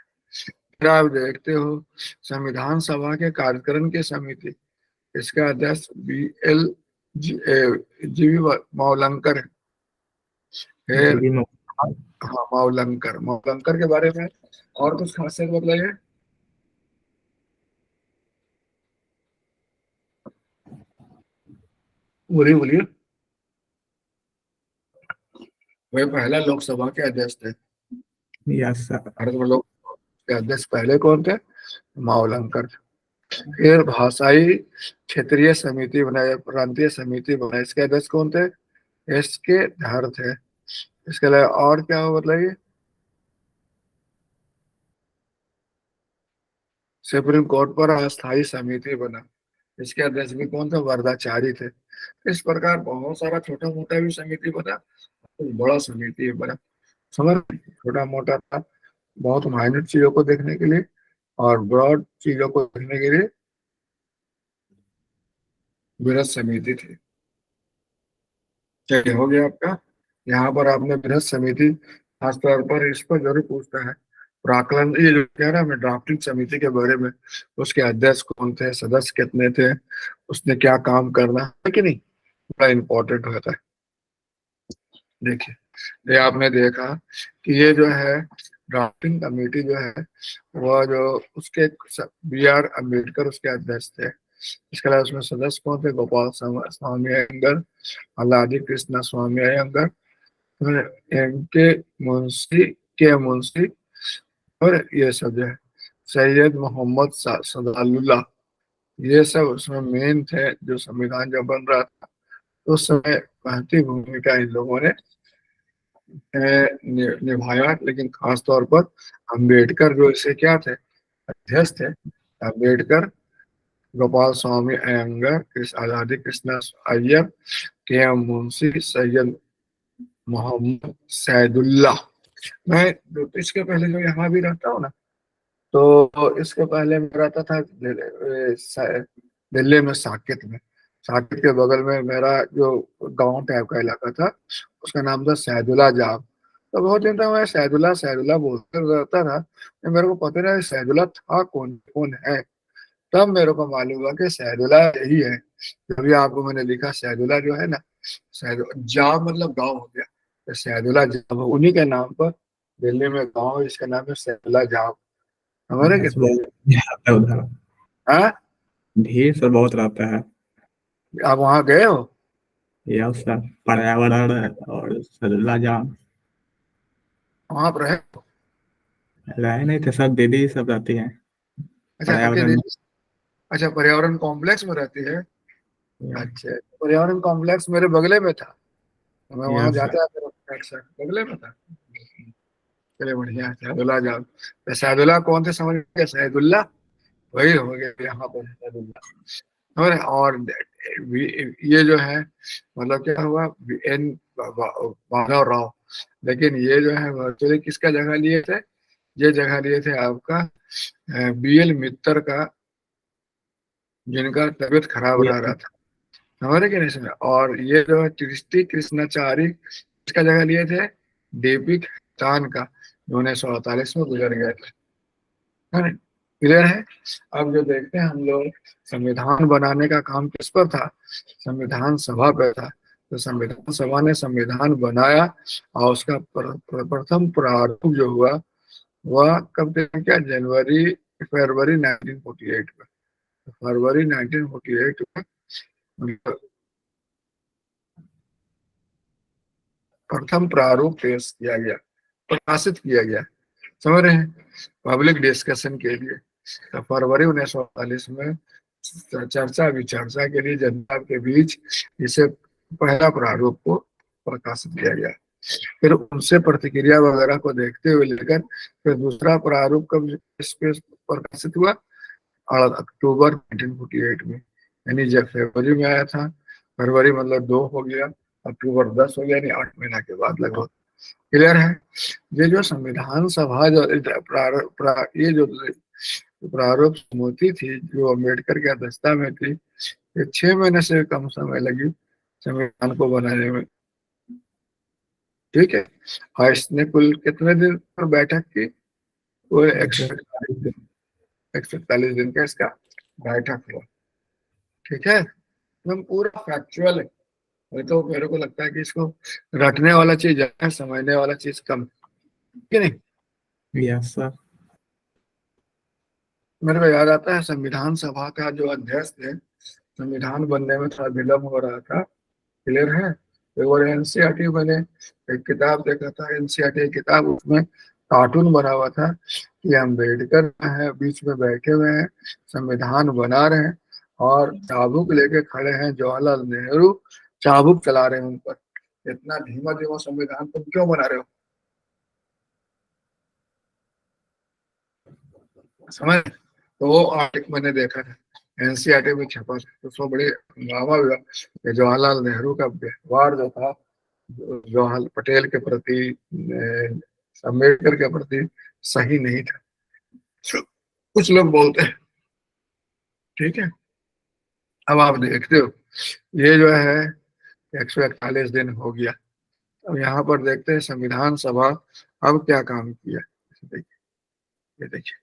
फिर आप देखते हो संविधान सभा के कार्यक्रम की समिति, इसका अध्यक्ष B L G V Mavalankar है। फिर जीवी हाँ, मावलंकर, मावलंकर के बारे में और कुछ खासियत बताइए। बोलिए बोलिए। वे पहला लोकसभा के अध्यक्ष थे। Yes sir. भारत में लोक के अध्यक्ष पहले कौन थे? मावलंकर। फिर भाषाई क्षेत्रीय समिति बनाई, प्रांतीय समिति बनाई, इसके अध्यक्ष कौन थे? एस के धर थे। इसके अलावा और क्या हो बताइए। सुप्रीम कोर्ट पर अस्थायी समिति बना, इसके अध्यक्ष भी कौन थे? वर्धाचारी थे। इस प्रकार बहुत सारा छोटा मोटा भी समिति बना, कुछ बड़ा समिति बना। समझ रहे? छोटा मोटा था, बहुत माइनर चीजों को देखने के लिए और ब्रॉड चीजों को देखने के लिए बृहद समिति थी। चलिए, हो गया आपका। यहाँ पर आपने बृहद समिति खासतौर पर इस पर जरूर पूछता है, प्राकलन, ये जो कह रहा है मैं ड्राफ्टिंग समिति के बारे में, उसके अध्यक्ष कौन थे, सदस्य कितने थे, उसने क्या काम करना है कि नहीं, बड़ा इंपॉर्टेंट होता है। देखिए, ये आपने देखा कि ये जो है ड्राफ्टिंग कमेटी जो है, वह जो उसके बी आर अम्बेडकर उसके अध्यक्ष थे। इसके अलावा उसमें सदस्य कौन थे? गोपाल स्वामी अयंगर, अल्लादी कृष्णा स्वामी अयंगर, इनके मुंशी के मुंशी, और ये सब जो है सैयद मोहम्मद सदालुल्लाह, ये सब उसमें मेन थे। जो संविधान जब बन रहा था उस समय महती भूमिका इन लोगों ने निभाया। लेकिन खास तौर पर अम्बेडकर जो इसे क्या थे? अध्यक्ष थे। अम्बेडकर, गोपाल स्वामी अयंगर, आजादी कृष्णा अय्यर, के एम मुंशी, सैयद मोहम्मद सैदुल्लाह। मैं इसके पहले जो यहाँ भी रहता हूँ ना, तो इसके पहले मैं रहता था दिल्ली में, साकेत में। साकेत के बगल में मेरा जो गांव टाइप का इलाका था, उसका नाम था सैदुल्ला जाब। तो बहुत दिन तक मैं सैदुल्ला सैदुल्ला बोलते रहता था, मेरे को पता नहीं सैदुल्ला था कौन, कौन है। तब मेरे को मालूम हुआ कि सैदुल्ला यही है। तभी आपको मैंने लिखा सैदुल्ला जो है ना, सैद जाब मतलब गांव हो गया, तो सैदुल्ला जाब उन्हीं के नाम पर दिल्ली में गांव है जिसका नाम है सैदुल्ला जाब। हमारे यस, कितने? बहुत रहता है उधर। हाँ, भीड़ सर बहुत रहता है। आप वहाँ गए हो? यस सर, पर्यावरण और सदला जाम। वहाँ पर रहे हो? रहे नहीं थे सर, दीदी सब रहती हैं अच्छा, आपके पर्यावरण में। दिल्ली, अच्छा पर्यावरण कॉम्प्लेक्स में रहती है। अच्छा, पर्यावरण कॉम्प्लेक्स मेरे बगले में था, तो मैं वहाँ यस सर। जाता था, बगले में था। चलिए बढ़िया है, सैदुल्ला जाओ। तो सैदुल्ला कौन थे समझ गए? सैदुल्ला वही हो गया यहाँ पर सैदुल्ला। और ये जो है मतलब क्या हुआ, एन माधव राव। लेकिन ये जो है वर्चुअली किसका जगह लिए थे? ये जगह लिए थे आपका BL मित्तर का, जिनका तबीयत खराब रह रहा था, समझ रहे कि नहीं समझ? और ये जो है कृष्टि कृष्णाचारी, इसका जगह लिए थे DP खान का, जो 1948 में गुजर गए थे। क्लियर है? अब जो देखते हैं हम लोग, संविधान बनाने का काम किस पर था? संविधान सभा पे था। तो संविधान सभा ने संविधान बनाया, और उसका प्रथम प्रारूप जो हुआ वह कब तैयार किया? फरवरी 1948 में। फरवरी 1948 में मतलब प्रथम प्रारूप पेश किया गया, प्रकाशित किया गया, समझ रहे हैं? पब्लिक डिस्कशन के लिए। तो फरवरी 1948 में चर्चा विचर्चा के लिए जनता के बीच इसे पहला प्रारूप को प्रकाशित किया गया। फिर उनसे प्रतिक्रिया वगैरह को देखते हुए लेकर फिर दूसरा प्रारूप कब इस पे प्रकाशित हुआ? और अक्टूबर 1948 में। यानी जब फरवरी में आया था, फरवरी मतलब 2 हो गया, अक्टूबर 10 हो गया, यानी 8 महीना के बाद लगभग। क्लियर है? ये जो संविधान सभा जो ये जो प्रारूप समिति थी जो अम्बेडकर की अध्यक्षता में थी, ये 6 महीने से कम समय लगी संविधान को बनाने में। ठीक है? और इसने कुल कितने दिन पर बैठक की? वो 141 दिन का इसका बैठक हुआ। ठीक है? एकदम पूरा फैक्चुअल है। वही तो मेरे को लगता है कि इसको रटने वाला चीज ज्यादा है, समझने वाला चीज कम, कि नहीं? Yes sir. मेरे को याद आता है संविधान सभा का जो अध्यक्ष थे, संविधान बनने में थोड़ा विलम्ब हो रहा था। क्लियर है? एक बार एनसीईआरटी मैंने एक किताब देखा था, एनसीईआरटी किताब, उसमें कार्टून बना हुआ था कि अम्बेडकर है बीच में बैठे हुए हैं, संविधान बना रहे हैं, और चाबुक लेके खड़े हैं जवाहरलाल नेहरू, चाबुक चला रहे हैं उन पर। इतना धीमा धीमा संविधान तुम क्यों बना रहे हो? समझ? तो वो आर्टिकल मैंने देखा था, एनसीईआरटी में छपा था, तो उसमें बड़े हंगामा हुआ कि जवाहरलाल नेहरू का व्यवहार जो था जवाहर पटेल के प्रति, अम्बेडकर के प्रति सही नहीं था, कुछ लोग बोलते हैं। ठीक है? अब आप देखते हो ये जो है 141 दिन हो गया। अब यहाँ पर देखते हैं संविधान सभा अब क्या काम किया। देखिए, ये देखिए,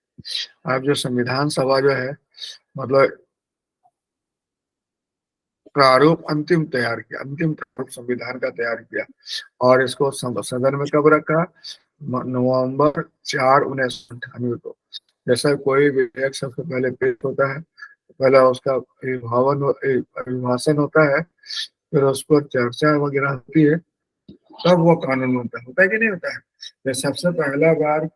अब जो संविधान सभा जो है मतलब प्रारूप अंतिम तैयार किया, अंतिम प्रारूप संविधान का तैयार किया, और इसको सदन में कब रखा? नवंबर 4 1998 को। जैसा कोई विधेयक सबसे पहले पेश होता है, पहला उसका अभिभाषण होता है, फिर उस पर चर्चा वगैरह होती है, तब वो कानून होता है कि नहीं होता है? ये सबसे पहला बार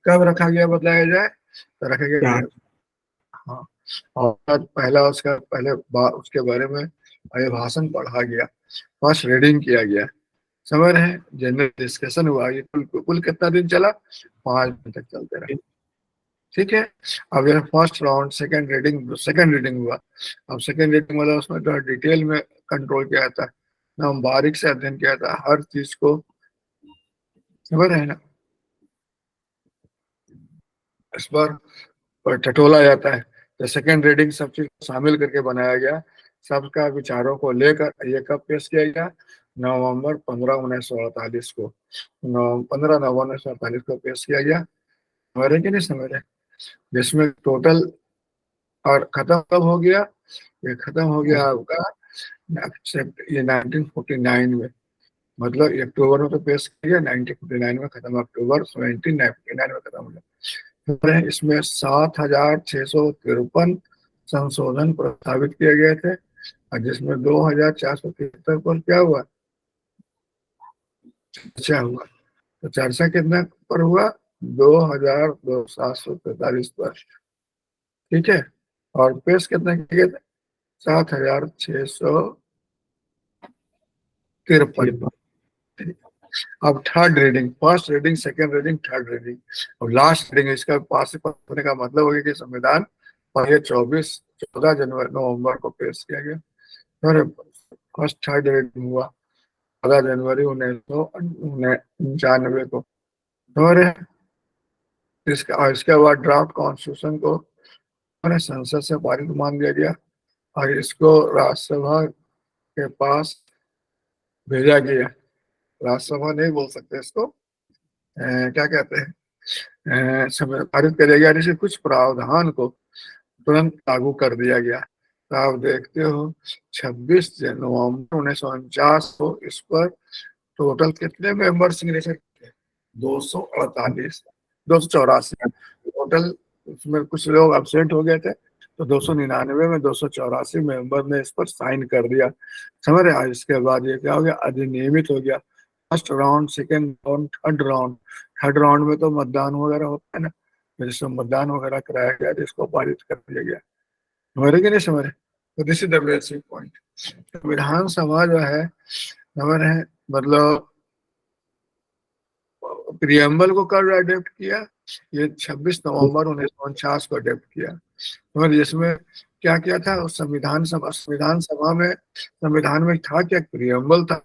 कब रखा गया बतलाया जाए? तो रखा गया, चार। हाँ, और पहला उसका पहले उसके बारे में अभिभाषण पढ़ा गया, फर्स्ट रीडिंग किया गया, समझ रहे हैं? जनरल डिस्कशन हुआ, ये कुल कुल कितना दिन चला? 5 दिन तक चलते रहा। ठीक है? अब यह फर्स्ट राउंड, सेकंड रीडिंग हुआ। अब सेकंड रीडिंग मतलब उसमें जो डिटेल में कंट्रोल किया जाता है ना, हम बारीक से अध्ययन किया जाता है हर चीज को, समझ रहे हैं ना? इस पर टटोला जाता है। तो सेकंड रीडिंग सब चीज शामिल करके बनाया गया, सबका विचारों को लेकर। ये कब पेश किया गया? नवंबर 15 1948 को, 15 नवंबर 1948 को पेश किया गया। समझ रहे कि नहीं समझ रहे? जिसमें टोटल, और खत्म कब हो गया? ये खत्म हो गया आपका ये 1949 में। मतलब ये अक्टूबर में तो पेश किया, 1949 में खत्म, अक्टूबर 1949 में खत्म हो गया। इसमें 7,653 संशोधन प्रस्तावित किए गए थे, और जिसमें 2,473 पर क्या हुआ? चर्चा हुआ। तो चर्चा कितना पर हुआ? 2,743 पर। ठीक है? और पेश कितना किए थे? 7,653। अब third reading, first reading, second reading, third reading और लास्ट रीडिंग, इसका पास होने का मतलब हो गया कि संविधान पहले 14 नवंबर को पेश किया गया। फिर फर्स्ट थर्ड रीडिंग हुआ 14 जनवरी 1995 को। और इसके बाद ड्राफ्ट कॉन्स्टिट्यूशन को संसद से पारित मान दिया गया और इसको राज्यसभा के पास भेजा गया। राज्यसभा नहीं बोल सकते इसको, क्या कहते हैं, पारित कर दिया गया और इसे कुछ प्रावधान को तुरंत लागू कर दिया गया। तो आप देखते हो 26 नवंबर 1949 को इस पर टोटल कितने मेंबर सिग्नेचर थे? 248, 284 टोटल। उसमें कुछ लोग अब्सेंट हो गए थे तो 299 में 284 मेंबर ने इस पर साइन कर दिया। समझ रहे? इसके बाद ये क्या हो गया, अधिनियमित हो गया। First round, second round, third round. Third round में तो मतदान वगैरह होता है ना, तो जिसमें मतदान वगैरह कराया गया तो इसको पारित कर दिया गया। समझ रहे कि नहीं समझ रहे? तो this is the basic point. विधानसभा जो है समझ रहे हैं, मतलब प्रियम्बल को कब अडेप्ट किया? ये 26 नवंबर 1949 को अडेप्ट किया। और जिसमें क्या किया था उस संविधान सभा में, संविधान में था क्या? प्रियम्बल था,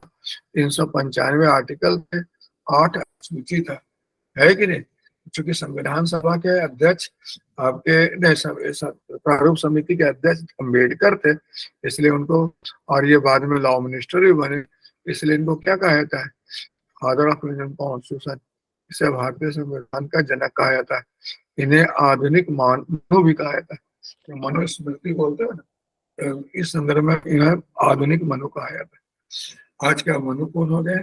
395 आर्टिकल थे, 8 सूची था, है कि नहीं? चूंकि संविधान सभा के अध्यक्ष आपके प्रारूप समिति के अध्यक्ष अम्बेडकर थे, इसलिए उनको, और ये बाद में लॉ मिनिस्टर भी बने, इसलिए इनको क्या कहा जाता है? Father of Indian constitution. इसे भारतीय संविधान का जनक कहा जाता है। इन्हें आधुनिक मनु भी कहा जाता है। तो मनुस्मृति बोलते हैं ना, तो इस संदर्भ में इन्हें आधुनिक मनु कहा जाता है। आज का मनु कौन हो गए?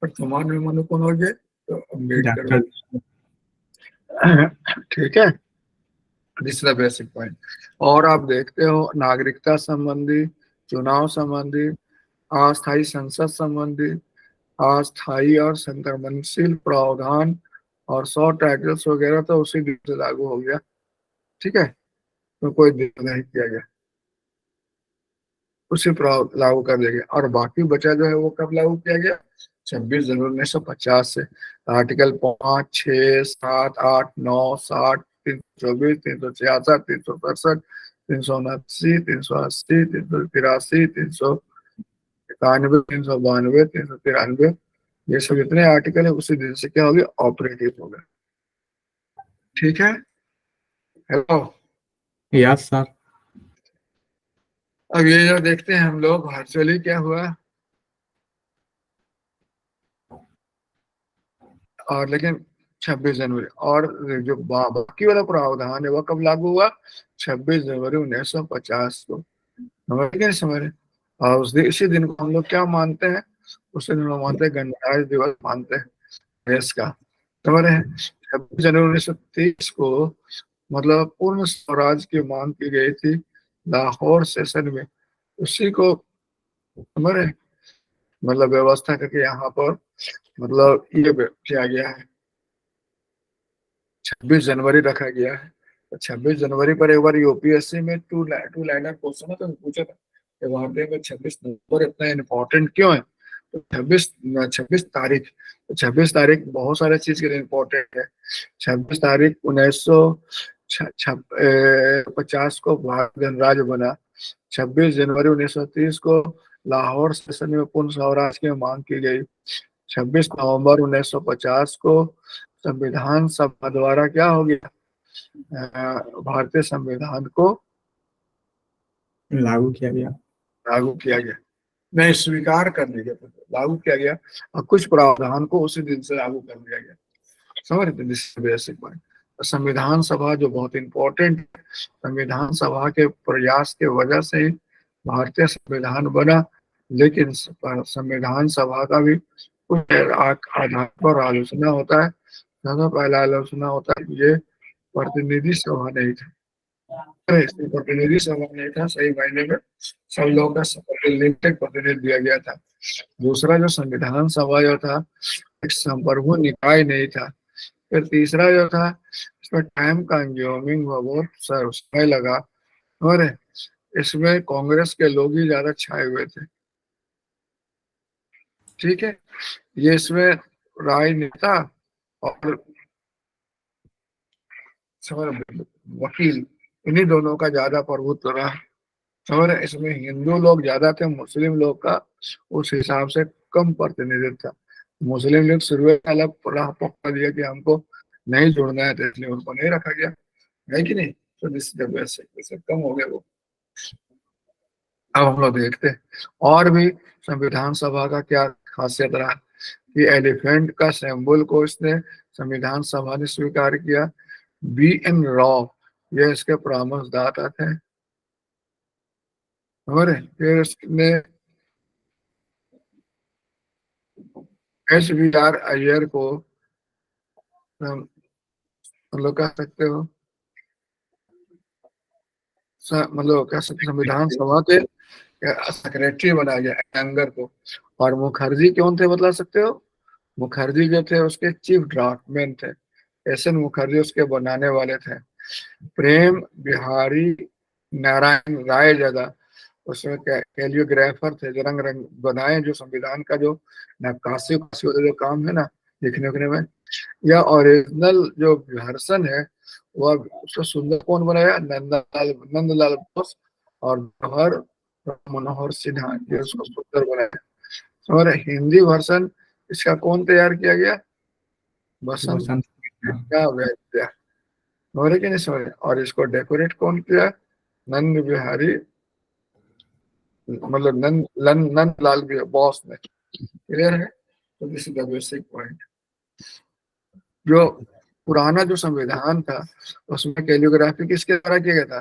वर्तमान में मनु कौन हो गए? तो अम्बेडकर। ठीक है, दिस इज बेसिक पॉइंट। और आप देखते हो नागरिकता संबंधी, चुनाव संबंधी, अस्थायी संसद संबंधी, अस्थायी और संक्रमणशील प्रावधान और 100 टाइटल्स वगैरह तो उसी दिन से लागू हो गया। ठीक है, तो कोई दिक्कत नहीं किया गया, उसी लागू कर दिया गया। और बाकी बचा जो है वो कब लागू किया गया? 26 जनवरी 1950 से। आर्टिकल 5, 6, 7, 8, 9, 60, 324, 366, 367, 379, 380, 383, 391, 392, 393, ये सब जितने आर्टिकल है उसी दिन से क्या हो गया? ऑपरेटिव हो गया। ठीक है, हेलो। Yes sir. अब ये जो देखते हैं हम लोग वर्चुअली क्या हुआ, और लेकिन 26 जनवरी, और जो बाकी वाला प्रावधान है वो कब लागू हुआ? 26 जनवरी 1950 को। समझ गए? समझ रहे? और इसी दिन को हम लोग क्या मानते हैं? उसी दिन हम मानते हैं गणराज्य दिवस मानते हैं देश का। समझ रहे हैं? 26 जनवरी 1930 को मतलब पूर्ण स्वराज की मांग की गई थी लाहौर सेशन में, उसी को समझ रहे हैं? मतलब व्यवस्था करके यहाँ पर मतलब ये किया गया है, 26 जनवरी रखा गया है। तो 26 जनवरी पर एक बार यूपीएससी में टू लाइनर क्वेश्चन है तो पूछा था कि भारतीय में 26 नवंबर इतना इम्पोर्टेंट क्यों है? तो 26 तारीख, तो 26 तारीख बहुत सारे चीज के लिए इम्पोर्टेंट है। 26 तारीख 1950 को भारत गणराज्य बना। 26 जनवरी 1930 को लाहौर सेशन में पूर्ण स्वराज की मांग की गई। 26 नवंबर 1950 को संविधान सभा द्वारा क्या हो गया? भारतीय संविधान को लागू किया गया। लागू किया गया, नहीं स्वीकार कर लिया गया, लागू किया गया, और कुछ प्रावधान को उसी दिन से लागू कर दिया गया। समझ रहे? This basic point. संविधान सभा जो बहुत इंपॉर्टेंट है, संविधान सभा के प्रयास के वजह से ही भारतीय संविधान बना। लेकिन संविधान सभा का भी कुछ आधार पर आलोचना होता है। सबसे पहला आलोचना होता है ये प्रतिनिधि सभा नहीं था, प्रतिनिधि सभा नहीं था सही मायने में, सब लोगों का प्रतिनिधि दिया गया था। दूसरा जो संविधान सभा जो था एक संप्रभु निकाय नहीं था। फिर तीसरा जो था इसमें टाइम कंज्यूमिंग बहुत समय लगा, और इसमें कांग्रेस के लोग ही ज्यादा छाए हुए थे। ठीक है, ये इसमें राजनेता और वकील, इन्हीं दोनों का ज्यादा प्रभुत्व रहा। समझ रहे, इसमें हिंदू लोग ज्यादा थे, मुस्लिम लोग का उस हिसाब से कम प्रतिनिधित्व था। मुस्लिम लोग शुरू में अलग राह पकड़ा दिया कि हमको नहीं जुड़ना है, तो इसलिए उनको नहीं रखा गया, है कि नहीं। तो जब वैसे वैसे कम हो गए वो। अब हम लोग देखते हैं और भी संविधान सभा का क्या खासियत रहा कि एलिफेंट का सिंबल को इसने संविधान सभा ने स्वीकार किया। B.N. राव ये इसके परामर्शदाता थे। और फिर इसने S.V.R. अय्यर को मतलब कह सकते हो मतलब कह सकते संविधान सभा के सेक्रेटरी बनाया गया एंगर को। और मुखर्जी कौन थे बता सकते हो? मुखर्जी जो थे उसके चीफ ड्राफ्टमैन थे। एस.एन. मुखर्जी उसके बनाने वाले थे। प्रेम बिहारी नारायण राय ज्यादा उसमें कैलियोग्राफर थे, जो रंग रंग बनाए, जो संविधान का जो नक्काशी उक्काशी वाला जो काम है ना लिखने उखने में, या ओरिजिनल जो वर्सन है वह उसको सुंदर कौन बनाया? नंदलाल बोस और जवाहर मनोहर सिन्हा, ये उसको सुंदर बनाया। और हिंदी वर्सन इसका कौन तैयार किया गया? बसंत वसंत। क्या वैद्य। समझ कि नहीं समझ? और इसको डेकोरेट कौन किया? नंद बिहारी मतलब नंद लाल भी बॉस ने। क्लियर है? तो this is the basic point. जो पुराना जो संविधान था उसमें कैलियोग्राफी किसके द्वारा किया गया था?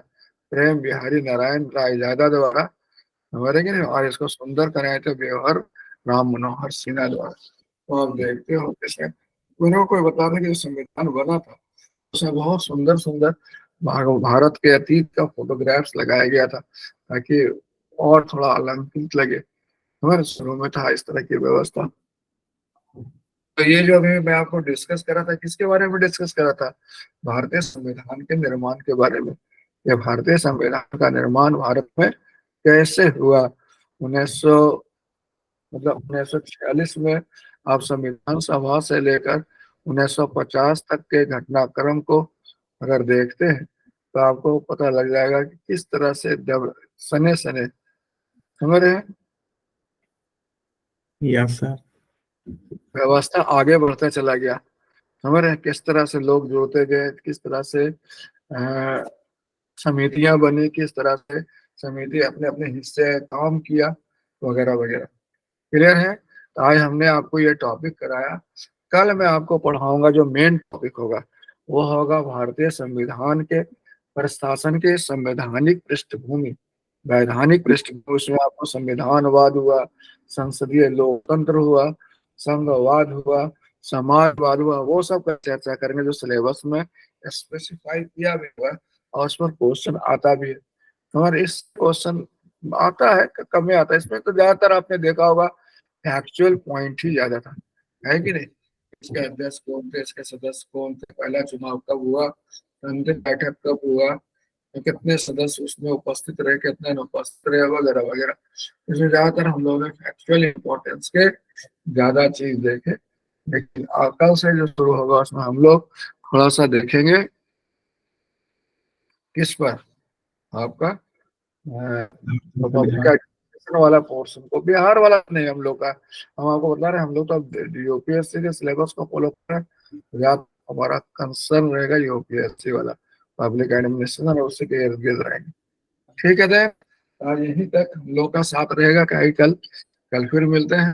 प्रेम बिहारी नारायण रायजादा द्वारा। हमारे कि नहीं, और इसको सुंदर कराए थे व्यवहार राम मनोहर सिन्हा द्वारा। तो आप देखते हो कैसे उन्होंने कोई बता था कि जो संविधान बना था उसमें बहुत सुंदर सुंदर भारत के अतीत का फोटोग्राफ्स लगाया गया था, ताकि और थोड़ा अलंकृत लगे। हमारे शुरू में था इस तरह की व्यवस्था। तो ये जो अभी मैं आपको डिस्कस करा था, किसके बारे में डिस्कस करा था? भारतीय संविधान के निर्माण के बारे में। यह भारतीय संविधान का निर्माण भारत में कैसे हुआ? 1900 मतलब 1946 में आप संविधान सभा से लेकर 1950 तक के घटनाक्रम को अगर देखते हैं तो आपको पता लग जाएगा कि किस तरह से जब सने सने, समझ रहे हैं, यस सर। व्यवस्था आगे बढ़ता चला गया। समझ रहे हैं किस तरह से लोग जुड़ते गए, किस तरह से समितियां बनी, किस तरह से समिति अपने अपने हिस्से काम किया, वगैरह वगैरह। क्लियर है? तो आज हमने आपको ये टॉपिक कराया। कल मैं आपको पढ़ाऊंगा जो मेन टॉपिक होगा वो होगा भारतीय संविधान के प्रशासन के संवैधानिक पृष्ठभूमि। वैधानिक पृष्ठभूमि उसमें आपको संविधानवाद हुआ, संसदीय लोकतंत्र हुआ, संघवाद हुआ, समाजवाद हुआ, वो सब का चर्चा करेंगे जो सिलेबस में स्पेसिफाई किया भी हुआ और उस पर क्वेश्चन आता भी है। और इस क्वेश्चन आता है कम में आता है, इसमें तो ज्यादातर आपने देखा होगा फैक्चुअल पॉइंट ही ज्यादा था, है कि नहीं। इसके अध्यक्ष कौन थे, इसके सदस्य कौन थे, पहला चुनाव कब हुआ, अंतिम बैठक कब हुआ, कितने सदस्य उसमें उपस्थित रहे, कितने अनुपस्थित रहे, वगैरह वगैरह। इसमें ज्यादातर हम लोगों ने फैक्चुअल इंपॉर्टेंस के ज्यादा चीज देखे। लेकिन कल से जो शुरू होगा उसमें हम लोग थोड़ा सा देखेंगे किस पर, आपका पब्लिक बिहार। एडमिनिस्ट्रेशन वाला पोर्शन को, बिहार वाला नहीं हम लोग का। हम आपको बता रहे हैं हम लोग तो यूपीएससी के सिलेबस को फॉलो कर रहे हैं, ज्यादा हमारा कंसर्न रहेगा यूपीएससी वाला पब्लिक एडमिनिस्ट्रेशन, और उसी के इर्द गिर्द रहेंगे। ठीक है देन, आज यहीं तक हम लोग का साथ रहेगा, कहीं कल कल फिर मिलते हैं।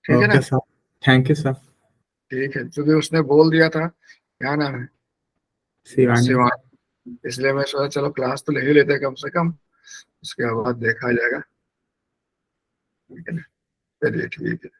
ठीक है ना? Okay sir. Thank you sir. ठीक है, क्योंकि उसने बोल दिया था, क्या नाम है, शिवानी। शिवानी, इसलिए मैं सोचा चलो क्लास तो ले ही लेते हैं कम से कम, उसके बाद देखा जाएगा। ठीक है ना? चलिए ठीक है।